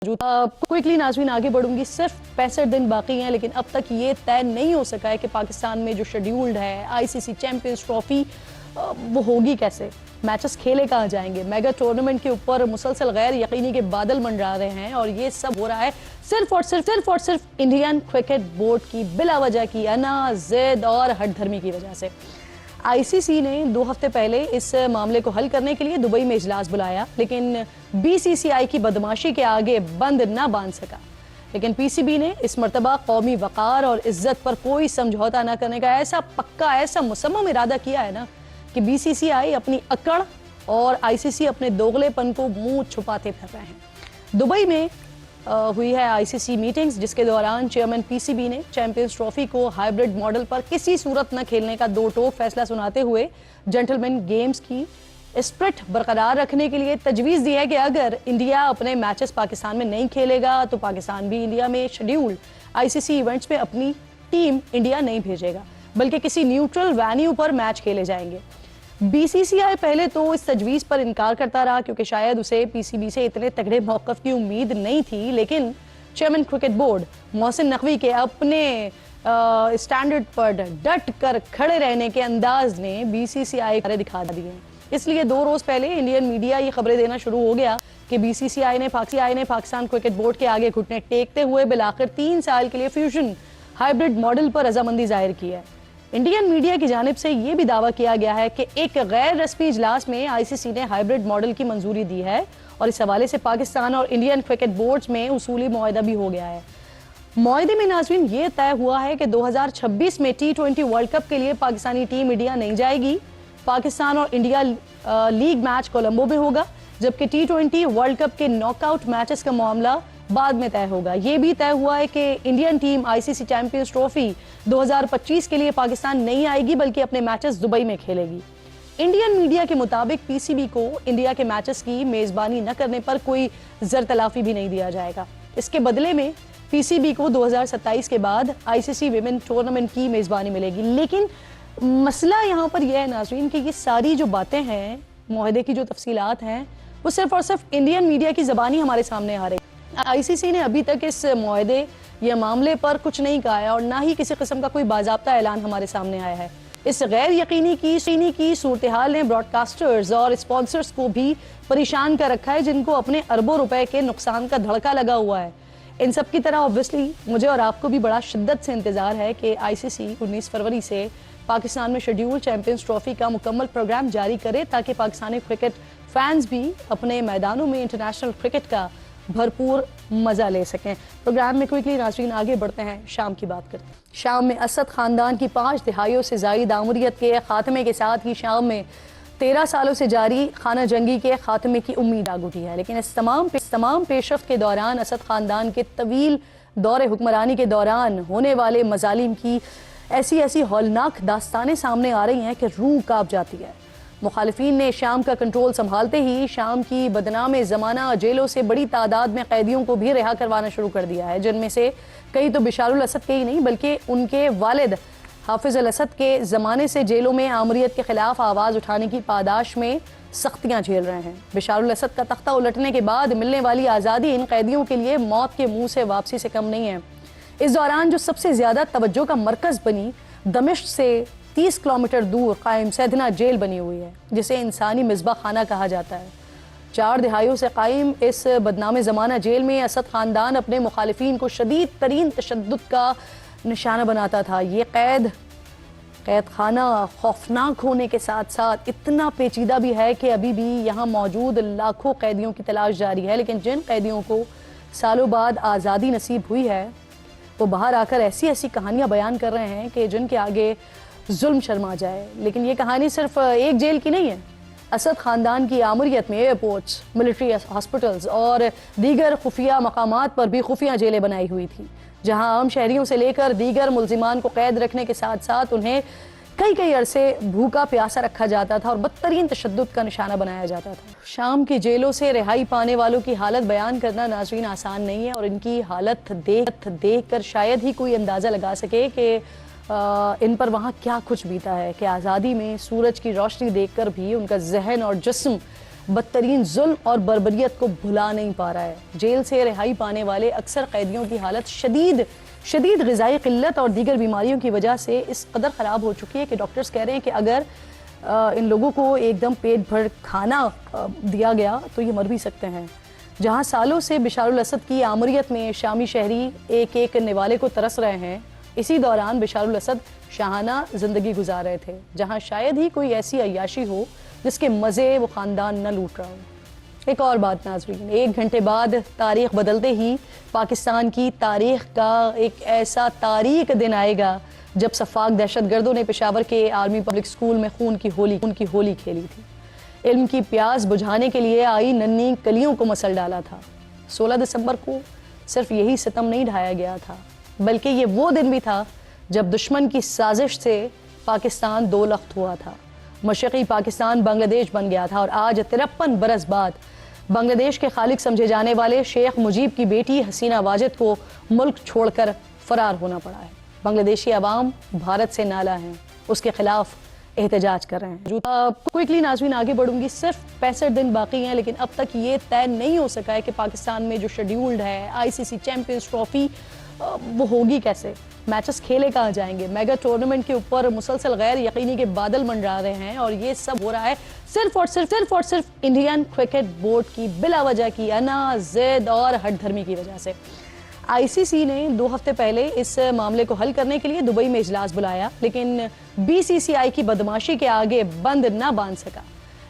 Quickly नाज़रीन आगे बढ़ूंगी। सिर्फ 65 दिन बाकी हैं, लेकिन अब तक ये तय नहीं हो सका है कि पाकिस्तान में जो शेड्यूल्ड है आईसीसी चैंपियंस ट्रॉफी वो होगी कैसे, मैचेस खेले कहाँ जाएंगे। मेगा टूर्नामेंट के ऊपर मुसलसल गैर यकीनी के बादल मंडरा रहे हैं और ये सब हो रहा है सिर्फ और सिर्फ इंडियन क्रिकेट बोर्ड की बिलावजह की अना, जिद और हठधर्मी की वजह से। आईसीसी ने 2 हफ्ते पहले इस मामले को हल करने के लिए दुबई में इजलास बुलाया, लेकिन बीसीसीआई की बदमाशी के आगे बंद ना बांध सका। लेकिन पीसीबी ने इस मर्तबा कौमी वकार और इज्जत पर कोई समझौता न करने का ऐसा पक्का, ऐसा मुसम्मम इरादा किया है ना कि बीसीसीआई अपनी अकड़ और आईसीसी अपने दोगलेपन को मुंह छुपाते फिर रहे हैं। दुबई में हुई है आईसीसी मीटिंग्स, जिसके दौरान चेयरमैन पीसीबी ने चैंपियंस ट्रॉफी को हाइब्रिड मॉडल पर किसी सूरत न खेलने का दो टोक फैसला सुनाते हुए जेंटलमैन गेम्स की स्प्रिट बरकरार रखने के लिए तजवीज़ दी है कि अगर इंडिया अपने मैचेस पाकिस्तान में नहीं खेलेगा तो पाकिस्तान भी इंडिया में शेड्यूल्ड आईसीसी इवेंट्स में अपनी टीम इंडिया नहीं भेजेगा, बल्कि किसी न्यूट्रल वेन्यू पर मैच खेले जाएंगे। बीसीसीआई पहले तो इस तजवीज़ पर इनकार करता रहा क्योंकि शायद उसे पीसीबी से इतने तगड़े मौक़िफ़ की उम्मीद नहीं थी, लेकिन chairman cricket board Mohsin Naqvi के अपने स्टैंडर्ड पर डट कर खड़े रहने के अंदाज ने बीसीसीआई को दिखा दिए। इसलिए 2 रोज पहले इंडियन मीडिया ये खबरें देना शुरू हो गया कि बीसीसीआई ने पाकिस्तान क्रिकेट बोर्ड के आगे घुटने टेकते हुए बिलाखिर 3 साल के लिए फ्यूजन हाइब्रिड मॉडल पर रजामंदी जाहिर की है। इंडियन मीडिया की जानिब से ये भी दावा किया गया है कि एक गैर रस्मी इजलास में आईसीसी ने हाइब्रिड मॉडल की मंजूरी दी है और इस हवाले से पाकिस्तान और इंडियन क्रिकेट बोर्ड्स में उसूली मुआहदा भी हो गया है। मुआहदे में नाज़रीन ये तय हुआ है कि 2026 में T20 वर्ल्ड कप के लिए पाकिस्तानी टीम इंडिया नहीं जाएगी। पाकिस्तान और इंडिया लीग मैच कोलंबो में होगा, जबकि T20 वर्ल्ड कप के नॉकआउट मैचेस का मामला बाद में तय होगा। ये भी तय हुआ है कि Indian team ICC champions trophy 2025 के लिए पाकिस्तान नहीं आएगी, बल्कि अपने मैचेस दुबई में खेलेगी। इंडियन मीडिया के मुताबिक पीसीबी को इंडिया के मैचेस की मेजबानी न करने पर कोई ज़रतलाफी भी नहीं दिया जाएगा। इसके बदले में पीसीबी को 2027 के बाद आईसीसी विमेन टूर्नामेंट की मेजबानी मिलेगी। लेकिन मसला यहाँ पर यह है नाज़रीन कि ये सारी जो बातें हैं, मुआहदे की जो तफसीलात हैं, वो सिर्फ और सिर्फ इंडियन मीडिया की ज़बानी हमारे सामने आ रही है। आईसीसी ने अभी तक इस मुआहदे या मामले पर कुछ नहीं कहा है और ना ही किसी किस्म का कोई बाज़ाब्ता ऐलान हमारे सामने आया है। इस गैर यकीनी की सूरत हाल ने ब्रॉडकास्टर्स और स्पॉन्सर्स को भी परेशान कर रखा है, जिनको अपने अरबों रुपए के नुकसान का धड़का लगा हुआ है। इन सब की तरह ऑब्वियसली मुझे और आपको भी बड़ा शिद्दत से इंतज़ार है कि आईसीसी 19 फरवरी से पाकिस्तान में शेड्यूल चैंपियंस ट्रॉफी का मुकम्मल प्रोग्राम जारी करे, ताकि पाकिस्तानी क्रिकेट फैंस भी अपने मैदानों में इंटरनेशनल क्रिकेट का भरपूर मजा ले सकें। प्रोग्राम में क्विकली नाज़रीन आगे बढ़ते हैं, शाम की बात करते हैं। शाम में असद खानदान की 5 दिहाइयों से ज़ायद आमरीत के खात्मे के साथ ही शाम में 13 सालों से जारी खाना जंगी के खात्मे की उम्मीद आग उठी है। लेकिन इस तमाम पेशरफ्त के दौरान असद खानदान के तवील दौरे हुक्मरानी के दौरान होने वाले मजालिम की ऐसी हौलनाक दास्तानें सामने आ रही हैं कि रूह कांप जाती है। मुखालिफिन ने शाम का कंट्रोल संभालते ही शाम की बदनाम ज़माना जेलों से बड़ी तादाद में कैदियों को भी रिहा करवाना शुरू कर दिया है, जिनमें से कई तो बिशारुल असद के ही नहीं बल्कि उनके वालिद हाफिज अल असद के ज़माने से जेलों में आमरीत के खिलाफ आवाज़ उठाने की पादाश में सख्तियाँ झेल रहे हैं। बिशारुल असद का तख्ता उलटने के बाद मिलने वाली आज़ादी इन कैदियों के लिए मौत के मुँह से वापसी से कम नहीं है। इस दौरान जो सबसे ज़्यादा तवज्जो का मरकज़ बनी दमिश्क से 30 किलोमीटर दूर कायम सैदना जेल बनी हुई है, जिसे इंसानी मिज़बाह खाना कहा जाता है। 4 दिहाइयों से कायम इस बदनाम ज़माना जेल में असद ख़ानदान अपने मुखालिफिन को शदीद तरीन तशद्दुद का निशाना बनाता था। ये कैद खाना खौफनाक होने के साथ साथ इतना पेचीदा भी है कि अभी भी यहाँ मौजूद लाखों कैदियों की तलाश जारी है। लेकिन जिन कैदियों को सालों बाद आज़ादी नसीब हुई है, वो बाहर आकर ऐसी कहानियाँ बयान कर रहे हैं कि जिनके आगे जुल्म शर्मा जाए। लेकिन ये कहानी सिर्फ एक जेल की नहीं है। असद खानदान की आमरीत में एयरपोर्ट्स, मिलिट्री हॉस्पिटल्स और दीगर खुफिया मकामात पर भी खुफिया जेलें बनाई हुई थी, जहां आम शहरियों से लेकर दीगर मुल्जिमान को कैद रखने के साथ साथ उन्हें कई अरसे भूखा प्यासा रखा जाता था और बदतरीन तशद्दुद का निशाना बनाया जाता था। शाम की जेलों से रिहाई पाने वालों की हालत बयान करना नाज़रीन आसान नहीं है और इनकी हालत देख कर शायद ही कोई अंदाज़ा लगा सके कि इन पर वहाँ क्या कुछ बीता है, कि आज़ादी में सूरज की रोशनी देखकर भी उनका जहन और जिस्म بدترین ظلم اور بربریت کو بھلا نہیں پا رہا ہے۔ جیل سے رہائی پانے والے اکثر قیدیوں کی حالت شدید غذائی قلت اور دیگر بیماریوں کی وجہ سے اس قدر خراب ہو چکی ہے کہ ڈاکٹرز کہہ رہے ہیں کہ اگر ان لوگوں کو ایک دم پیٹ بھر کھانا دیا گیا تو یہ مر بھی سکتے ہیں۔ جہاں سالوں سے بشار الاسد کی آمریت میں شامی شہری ایک ایک نوالے کو ترس رہے ہیں، اسی دوران بشار الاسد شاہانہ زندگی گزار رہے تھے، جہاں شاید ہی کوئی ایسی عیاشی ہو جس کے مزے وہ خاندان نہ لوٹ رہا ہو۔ ایک اور بات ناظرین، 1 گھنٹے بعد تاریخ بدلتے ہی پاکستان کی تاریخ کا ایک ایسا تاریک دن آئے گا جب سفاک دہشت گردوں نے پشاور کے آرمی پبلک سکول میں خون کی ہولی کھیلی تھی۔ علم کی پیاس بجھانے کے لیے آئی ننھی کلیوں کو مسل ڈالا تھا۔ 16 دسمبر کو صرف یہی ستم نہیں ڈھایا گیا تھا، بلکہ یہ وہ دن بھی تھا جب دشمن کی سازش سے پاکستان 2 لخت ہوا تھا۔ مشرقی پاکستان بنگلہ دیش بن گیا تھا اور آج 53 برس بعد بنگلہ دیش کے خالق سمجھے جانے والے شیخ مجیب کی بیٹی حسینہ واجد کو ملک چھوڑ کر فرار ہونا پڑا ہے۔ بنگلہ دیشی عوام بھارت سے نالاں ہیں، اس کے خلاف احتجاج کر رہے ہیں۔ کوئکلی ناظرین آگے بڑھوں گی، صرف 65 دن باقی ہیں، لیکن اب تک یہ طے نہیں ہو سکا ہے کہ پاکستان میں جو شیڈیولڈ ہے ICC چیمپئنز ٹرافی وہ ہوگی کیسے، میچز کھیلے کہاں جائیں گے۔ میگا ٹورنامنٹ کے اوپر مسلسل غیر یقینی کے بادل منڈرا رہے ہیں اور یہ سب ہو رہا ہے صرف اور صرف انڈین کرکٹ بورڈ کی بلا وجہ کی انا ضد اور ہٹ دھرمی کی وجہ سے۔ ICC نے 2 ہفتے پہلے اس معاملے کو حل کرنے کے لیے دبئی میں اجلاس بلایا، لیکن BCCI کی بدماشی کے آگے بند نہ باندھ سکا۔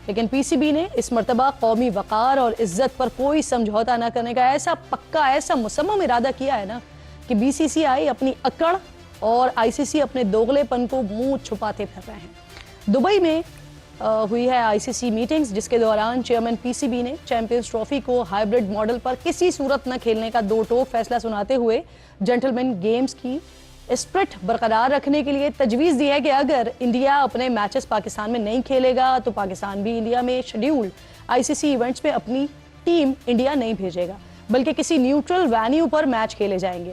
لیکن PCB نے اس مرتبہ قومی وقار اور عزت پر کوئی سمجھوتا نہ کرنے کا ایسا پکا ایسا مصمم ارادہ کیا ہے نا کہ BCCI اپنی اکڑ اور ICC اپنے دوغلے پن کو منہ چھپاتے پھر رہے ہیں۔ دبئی میں ہوئی ہے ICC میٹنگز، جس کے دوران چیئرمین PCB نے چیمپئنز ٹرافی کو ہائیبرڈ ماڈل پر کسی صورت نہ کھیلنے کا 2 ٹوک فیصلہ سناتے ہوئے جنٹلمین گیمز کی اسپرٹ برقرار رکھنے کے لیے تجویز دی ہے کہ اگر انڈیا اپنے میچز پاکستان میں نہیں کھیلے گا تو پاکستان بھی انڈیا میں شیڈیولڈ ICC ایونٹس میں اپنی ٹیم انڈیا نہیں بھیجے گا، بلکہ کسی نیوٹرل وینیو پر میچ کھیلے جائیں گے۔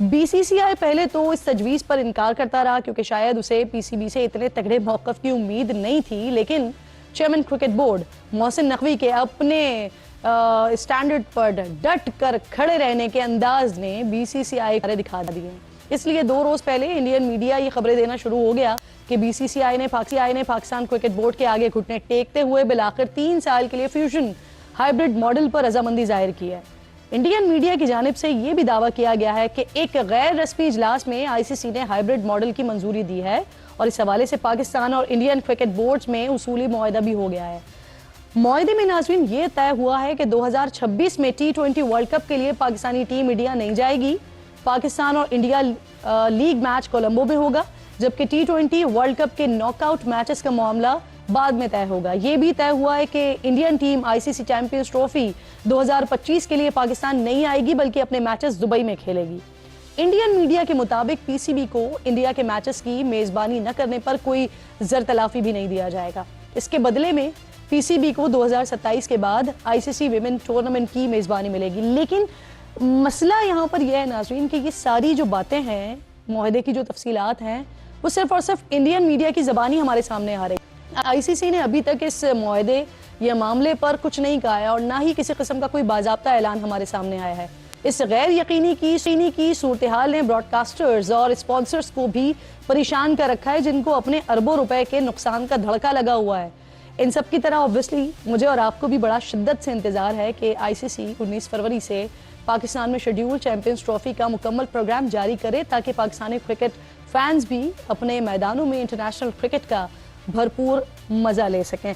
BCCI پہلے تو اس تجویز پر انکار کرتا رہا کیونکہ شاید اسے PCB سے اتنے تگڑے موقف کی امید نہیں تھی، لیکن chairman cricket board Mohsin Naqvi کے اپنے اسٹینڈرڈ پر ڈٹ کر کھڑے رہنے کے انداز نے BCCI کو دکھا دیے۔ اس لیے 2 روز پہلے انڈین میڈیا یہ خبریں دینا شروع ہو گیا کہ BCCI نے پاکستان کرکٹ بورڈ کے آگے گھٹنے ٹیکتے ہوئے بالآخر 3 سال کے لیے فیوژن ہائیبرڈ ماڈل پر رضامندی ظاہر کی ہے۔ انڈین میڈیا کی جانب سے یہ بھی دعویٰ کیا گیا ہے کہ ایک غیر رسمی اجلاس میں ICC نے ہائیبرڈ ماڈل کی منظوری دی ہے اور اس حوالے سے پاکستان اور انڈین کرکٹ بورڈز میں اصولی معاہدہ بھی ہو گیا ہے۔ معاہدے میں ناظرین یہ طے ہوا ہے کہ 2026 میں T20 ورلڈ کپ کے لیے پاکستانی ٹیم انڈیا نہیں جائے گی۔ پاکستان اور انڈیا لیگ میچ کولمبو میں ہوگا، جبکہ T20 ورلڈ کپ کے ناک آؤٹ میچز کا معاملہ بعد میں طے ہوگا۔ یہ بھی طے ہوا ہے کہ Indian team ICC champions trophy 2025 کے لیے پاکستان نہیں آئے گی، بلکہ اپنے میچز دبئی میں کھیلے گی۔ انڈین میڈیا کے مطابق PCB کو انڈیا کے میچز کی میزبانی نہ کرنے پر کوئی زر تلافی بھی نہیں دیا جائے گا۔ اس کے بدلے میں PCB کو 2027 کے بعد ICC ویمن ٹورنامنٹ کی میزبانی ملے گی۔ لیکن مسئلہ یہاں پر یہ ہے ناظرین کہ یہ ساری جو باتیں ہیں، معاہدے کی جو تفصیلات ہیں، وہ صرف اور صرف انڈین میڈیا کی زبانی ہمارے سامنے آ رہی ہے۔ ICC نے ابھی تک اس معاہدے یا معاملے پر کچھ نہیں کہا ہے اور نہ ہی کسی قسم کا کوئی باضابطہ اعلان ہمارے سامنے آیا ہے۔ اس غیر یقینی کی صورتحال نے براڈ کاسٹرز اور اسپانسرز کو بھی پریشان کر رکھا ہے، جن کو اپنے اربوں روپے کے نقصان کا دھڑکا لگا ہوا ہے۔ ان سب کی طرح obviously مجھے اور آپ کو بھی بڑا شدت سے انتظار ہے کہ ICC 19 فروری سے پاکستان میں شیڈیول چیمپئنز ٹرافی کا مکمل پروگرام جاری کرے تاکہ پاکستانی کرکٹ فینز بھی اپنے میدانوں میں انٹرنیشنل کرکٹ کا بھرپور مزہ لے سکیں۔